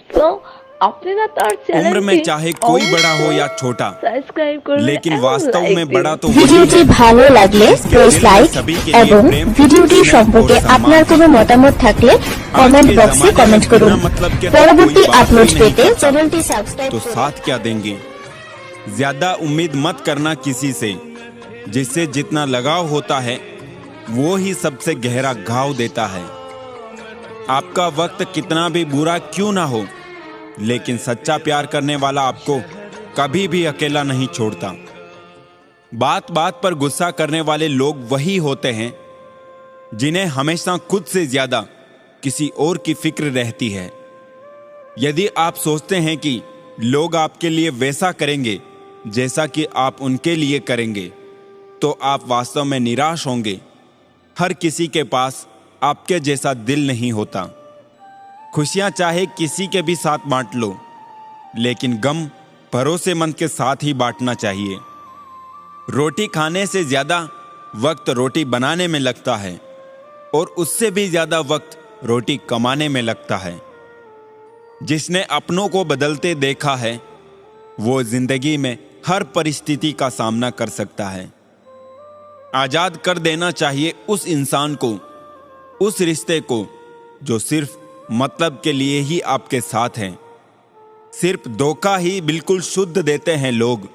তো আপনারা তার उम्र में চ্যানেলটি चाहे कोई बड़ा हो या छोटा, সাবস্ক্রাইব করবেন लेकिन এবং वास्तव লাইক में দিন। बड़ा तो वही ভিডিওটি है ভালো লাগলে जिसके প্রেস दिल में লাইক सभी के लिए এবং प्रेम, ভিডিওটি स्नेह और সম্পর্কে सम्मान আপনার है। কোনো মতামত থাকলে आज কমেন্ট के বক্সে जमाने কমেন্ট में করুন। बिना मतलब के तो পরবর্তী कोई बात আপলোড ही नहीं পেতে करता। চ্যানেলটি সাবস্ক্রাইব तो করুন। साथ क्या देंगे? ज्यादा उम्मीद मत करना किसी से, जिससे जितना लगाव होता है वो ही सबसे गहरा घाव देता है। आपका वक्त कितना भी बुरा क्यों ना हो, लेकिन सच्चा प्यार करने वाला आपको कभी भी अकेला नहीं छोड़ता। बात बात पर गुस्सा करने वाले लोग वही होते हैं जिन्हें हमेशा खुद से ज्यादा किसी और की फिक्र रहती है। यदि आप सोचते हैं कि लोग आपके लिए वैसा करेंगे जैसा कि आप उनके लिए करेंगे, तो आप वास्तव में निराश होंगे। हर किसी के पास आपके जैसा दिल नहीं होता। खुशियां चाहे किसी के भी साथ बांट लो, लेकिन गम भरोसेमंद के साथ ही बांटना चाहिए। रोटी खाने से ज्यादा वक्त रोटी बनाने में लगता है, और उससे भी ज्यादा वक्त रोटी कमाने में लगता है। जिसने अपनों को बदलते देखा है, वो जिंदगी में हर परिस्थिति का सामना कर सकता है। आजाद कर देना चाहिए उस इंसान को, उस रिश्ते को जो सिर्फ मतलब के लिए ही आपके साथ हैं। सिर्फ धोखा ही बिल्कुल शुद्ध देते हैं लोग,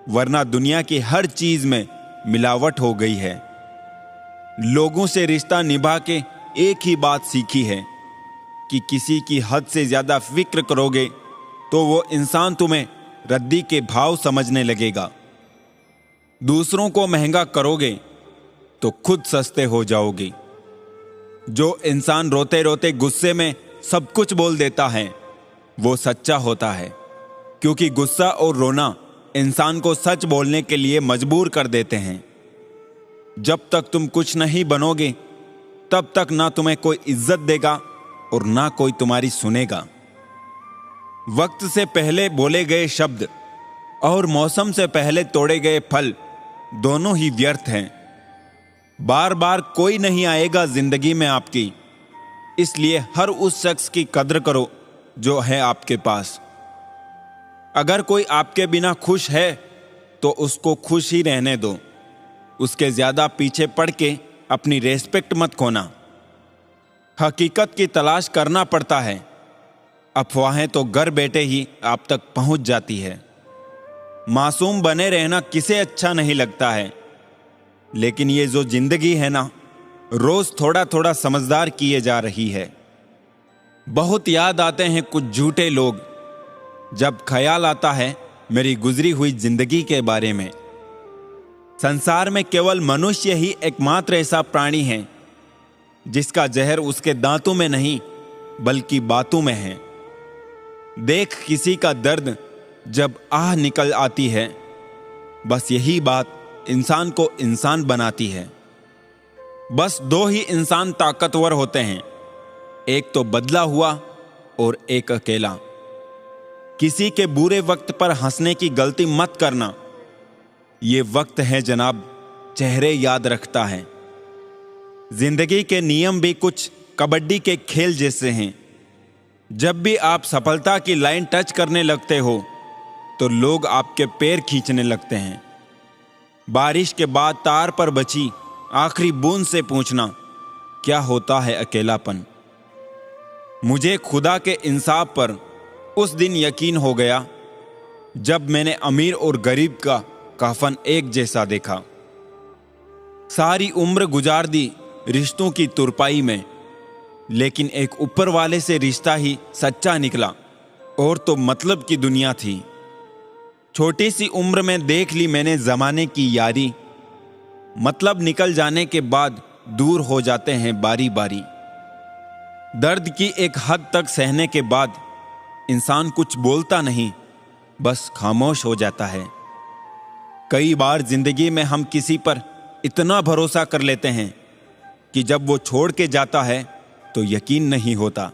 वरना दुनिया की हर चीज में मिलावट हो गई है। लोगों से रिश्ता निभा के एक ही बात सीखी है कि किसी की हद से ज्यादा फिक्र करोगे तो वो इंसान तुम्हें रद्दी के भाव समझने लगेगा। दूसरों को महंगा करोगे तो खुद सस्ते हो जाओगे। जो इंसान रोते रोते गुस्से में सब कुछ बोल देता है, वो सच्चा होता है, क्योंकि गुस्सा और रोना इंसान को सच बोलने के लिए मजबूर कर देते हैं। जब तक तुम कुछ नहीं बनोगे, तब तक ना तुम्हें कोई इज्जत देगा और ना कोई तुम्हारी सुनेगा। वक्त से पहले बोले गए शब्द और मौसम से पहले तोड़े गए फल दोनों ही व्यर्थ हैं। बार बार कोई नहीं आएगा जिंदगी में आपकी, इसलिए हर उस शख्स की कद्र करो जो है आपके पास। अगर कोई आपके बिना खुश है तो उसको खुश ही रहने दो। उसके ज्यादा पीछे पड़ के अपनी रेस्पेक्ट मत खोना। हकीकत की तलाश करना पड़ता है, अफवाहें तो घर बैठे ही आप तक पहुंच जाती है। मासूम बने रहना किसे अच्छा नहीं लगता है, लेकिन ये जो जिंदगी है ना, रोज थोड़ा थोड़ा समझदार किए जा रही है। बहुत याद आते हैं कुछ झूठे लोग, जब ख्याल आता है मेरी गुजरी हुई जिंदगी के बारे में। संसार में केवल मनुष्य ही एकमात्र ऐसा प्राणी है जिसका जहर उसके दांतों में नहीं बल्कि बातों में है। देख किसी का दर्द जब आह निकल आती है, बस यही बात इंसान को इंसान बनाती है। बस दो ही इंसान ताकतवर होते हैं, एक तो बदला हुआ और एक अकेला। किसी के बुरे वक्त पर हंसने की गलती मत करना। ये वक्त है जनाब, चेहरे याद रखता है। जिंदगी के नियम भी कुछ कबड्डी के खेल जैसे हैं। जब भी आप सफलता की लाइन टच करने लगते हो तो लोग आपके पैर खींचने लगते हैं। बारिश के बाद तार पर बची आखिरी बूंद से पूछना क्या होता है अकेलापन। मुझे खुदा के इंसाफ पर उस दिन यकीन हो गया जब मैंने अमीर और गरीब का काफन एक जैसा देखा। सारी उम्र गुजार दी रिश्तों की तुरपाई में, लेकिन एक ऊपर वाले से रिश्ता ही सच्चा निकला, और तो मतलब की दुनिया थी। छोटी सी उम्र में देख ली मैंने जमाने की यारी, मतलब निकल जाने के बाद दूर हो जाते हैं बारी बारी। दर्द की एक हद तक सहने के बाद इंसान कुछ बोलता नहीं, बस खामोश हो जाता है। कई बार जिंदगी में हम किसी पर इतना भरोसा कर लेते हैं कि जब वो छोड़ के जाता है तो यकीन नहीं होता।